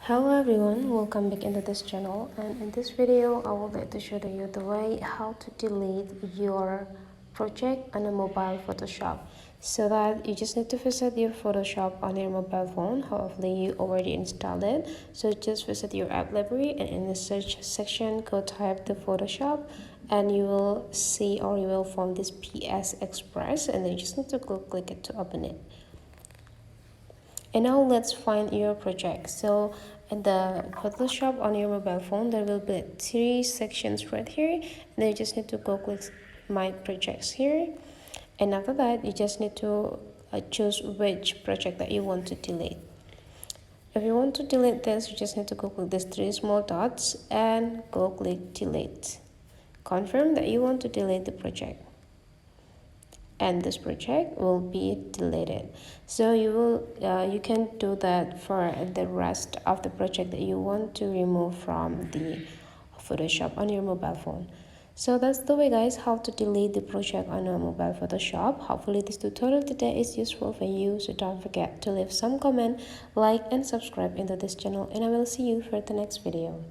Hello everyone, welcome back into this channel, and in this video I would like to show you the way how to delete your project on a mobile Photoshop. So that you just need to visit your Photoshop on your mobile phone. Hopefully you already installed it, so just visit your app library and in the search section go type the Photoshop and you will see, or you will find this PS Express, and then you just need to click it to open it. And now let's find your project. So in the Photoshop on your mobile phone, there will be 3 sections right here, and then you just need to go click my projects here, and after that you just need to choose which project that you want to delete. If you want to delete this, you just need to go click these 3 small dots and go click delete. Confirm that you want to delete the project, and this project will be deleted. So you can do that for the rest of the project that you want to remove from the Photoshop on your mobile phone. So that's the way, guys, how to delete the project on your mobile Photoshop. Hopefully this tutorial today is useful for you, so don't forget to leave some comment, like and subscribe into this channel, and I will see you for the next video.